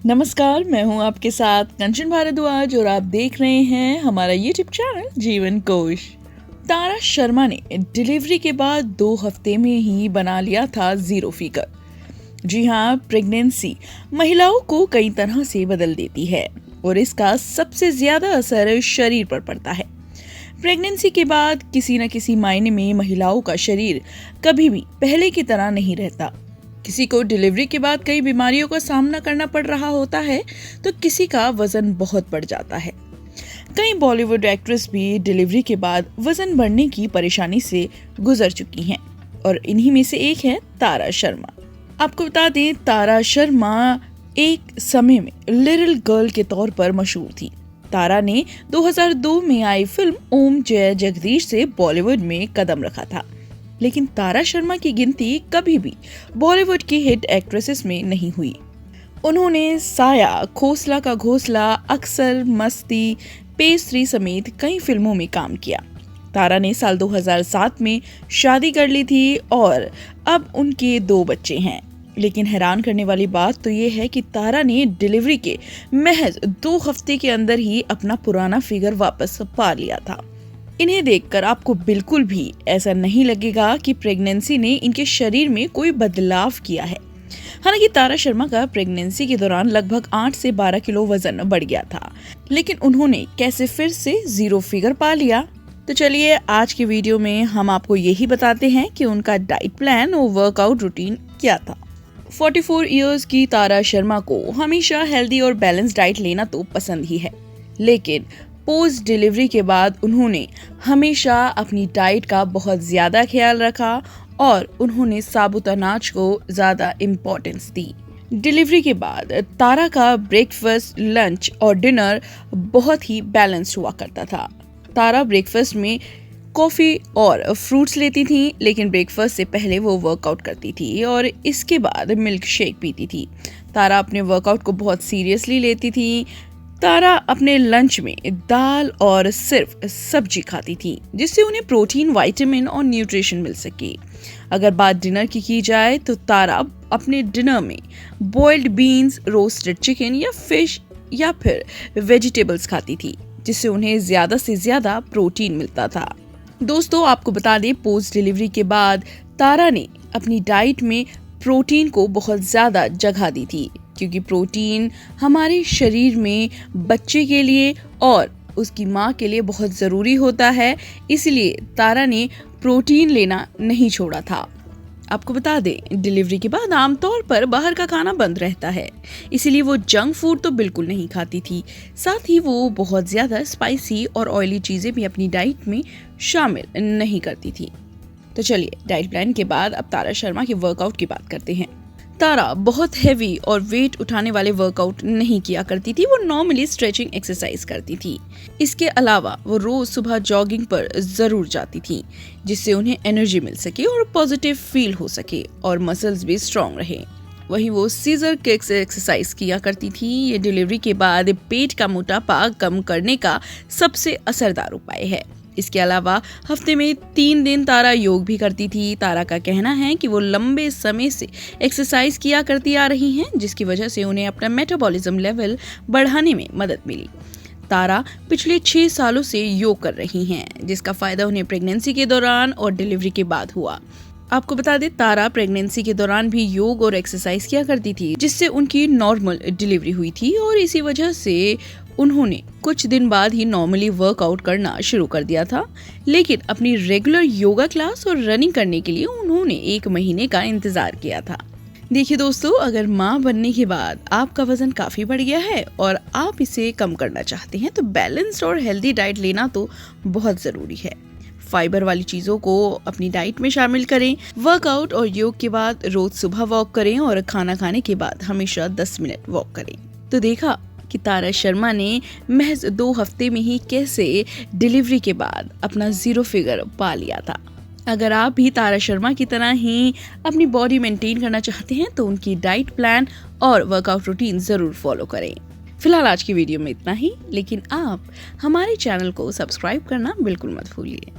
नमस्कार, मैं हूं आपके साथ कंचन भारद्वाज और आप देख रहे हैं हमारा यूट्यूब चैनल जीवन कोश। तारा शर्मा ने डिलीवरी के बाद 2 हफ्ते में ही बना लिया था 0 फिगर। जी हाँ, प्रेगनेंसी महिलाओं को कई तरह से बदल देती है और इसका सबसे ज्यादा असर शरीर पर पड़ता है। प्रेगनेंसी के बाद किसी न किसी मायने में महिलाओं का शरीर कभी भी पहले की तरह नहीं रहता। किसी को डिलीवरी के बाद कई बीमारियों का सामना करना पड़ रहा होता है तो किसी का वजन बहुत बढ़ जाता है। कई बॉलीवुड एक्ट्रेस भी डिलीवरी के बाद वजन बढ़ने की परेशानी से गुजर चुकी हैं और इन्हीं में से एक है तारा शर्मा। आपको बता दें, तारा शर्मा एक समय में लिटिल गर्ल के तौर पर मशहूर थी। तारा ने 2002 में आई फिल्म ओम जय जगदीश से बॉलीवुड में कदम रखा था, लेकिन तारा शर्मा की गिनती कभी भी बॉलीवुड की हिट एक्ट्रेसेस में नहीं हुई। उन्होंने साया, खोसला का घोंसला, अक्सर, मस्ती, पेस्ट्री समेत कई फिल्मों में काम किया। तारा ने साल 2007 में शादी कर ली थी और अब उनके 2 बच्चे हैं। लेकिन हैरान करने वाली बात तो ये है कि तारा ने डिलीवरी के महज 2 हफ्ते के अंदर ही अपना पुराना फिगर वापस पा लिया था। इन्हें देखकर आपको बिल्कुल भी ऐसा नहीं लगेगा कि प्रेगनेंसी ने इनके शरीर में कोई बदलाव किया है। हालांकि तारा शर्मा का प्रेगनेंसी के दौरान लगभग 8 से 12 किलो वजन बढ़ गया था, लेकिन उन्होंने कैसे फिर से 0 फिगर पा लिया? तो चलिए आज की वीडियो में हम आपको यही बताते हैं कि उनका डाइट प्लान और वर्कआउट रूटीन क्या था। 44 इयर्स की तारा शर्मा को हमेशा हेल्दी और बैलेंस डाइट लेना तो पसंद ही है, लेकिन पोस्ट डिलीवरी के बाद उन्होंने हमेशा अपनी डाइट का बहुत ज्यादा ख्याल रखा और उन्होंने साबुत अनाज को ज्यादा इम्पोर्टेंस दी। डिलीवरी के बाद तारा का ब्रेकफास्ट, लंच और डिनर बहुत ही बैलेंस्ड हुआ करता था। तारा ब्रेकफास्ट में कॉफी और फ्रूट्स लेती थी, लेकिन ब्रेकफास्ट से पहले वो वर्कआउट करती थी और इसके बाद मिल्क शेक पीती थी। तारा अपने वर्कआउट को बहुत सीरियसली लेती थी। तारा अपने लंच में दाल और सिर्फ सब्जी खाती थी, जिससे उन्हें प्रोटीन, विटामिन और न्यूट्रिशन मिल सके। अगर बात डिनर की जाए तो तारा अपने डिनर में बॉइल्ड बीन्स, रोस्टेड चिकन या फिश या फिर वेजिटेबल्स खाती थी, जिससे उन्हें ज्यादा से ज्यादा प्रोटीन मिलता था। दोस्तों, आपको बता दें, पोस्ट डिलीवरी के बाद तारा ने अपनी डाइट में प्रोटीन को बहुत ज्यादा जगह दी थी, क्योंकि प्रोटीन हमारे शरीर में बच्चे के लिए और उसकी माँ के लिए बहुत ज़रूरी होता है। इसलिए तारा ने प्रोटीन लेना नहीं छोड़ा था। आपको बता दें, डिलीवरी के बाद आमतौर पर बाहर का खाना बंद रहता है, इसीलिए वो जंक फूड तो बिल्कुल नहीं खाती थी। साथ ही वो बहुत ज़्यादा स्पाइसी और ऑयली चीज़ें भी अपनी डाइट में शामिल नहीं करती थी। तो चलिए, डाइट प्लान के बाद अब तारा शर्मा के वर्कआउट की बात करते हैं। तारा बहुत हेवी और वेट उठाने वाले वर्कआउट नहीं किया करती थी। वो नॉर्मली स्ट्रेचिंग एक्सरसाइज करती थी। इसके अलावा वो रोज सुबह जॉगिंग पर जरूर जाती थी, जिससे उन्हें एनर्जी मिल सके और पॉजिटिव फील हो सके और मसल्स भी स्ट्रॉन्ग रहे। वहीं वो सीजर किक्स एक्सरसाइज किया करती थी। ये डिलीवरी के बाद पेट का मोटापा कम करने का सबसे असरदार उपाय है। इसके अलावा हफ्ते में 3 दिन तारा योग भी करती थी। तारा का कहना है कि वो लंबे समय से एक्सरसाइज किया करती आ रही हैं, जिसकी वजह से उन्हें अपना मेटाबॉलिज्म लेवल बढ़ाने में मदद मिली। तारा पिछले 6 सालों से योग कर रही हैं, जिसका फायदा उन्हें प्रेगनेंसी के दौरान और डिलीवरी के बाद हुआ। आपको बता दें, तारा प्रेगनेंसी के दौरान भी योग और एक्सरसाइज किया करती थी, जिससे उनकी नॉर्मल डिलीवरी हुई थी और इसी वजह से उन्होंने कुछ दिन बाद ही नॉर्मली वर्कआउट करना शुरू कर दिया था। लेकिन अपनी रेगुलर योगा क्लास और रनिंग करने के लिए उन्होंने 1 महीने का इंतजार किया था। देखिए दोस्तों, अगर माँ बनने के बाद आपका वजन काफी बढ़ गया है और आप इसे कम करना चाहते हैं तो बैलेंस्ड और हेल्दी डाइट लेना तो बहुत जरूरी है। फाइबर वाली चीजों को अपनी डाइट में शामिल करें। वर्कआउट और योग के बाद रोज सुबह वॉक करें और खाना खाने के बाद हमेशा 10 मिनट वॉक करें। तो देखा कि तारा शर्मा ने महज 2 हफ्ते में ही कैसे डिलीवरी के बाद अपना 0 फिगर पा लिया था। अगर आप भी तारा शर्मा की तरह ही अपनी बॉडी मेंटेन करना चाहते हैं तो उनकी डाइट प्लान और वर्कआउट रूटीन जरूर फॉलो करें। फिलहाल आज की वीडियो में इतना ही, लेकिन आप हमारे चैनल को सब्सक्राइब करना बिल्कुल मत भूलिए।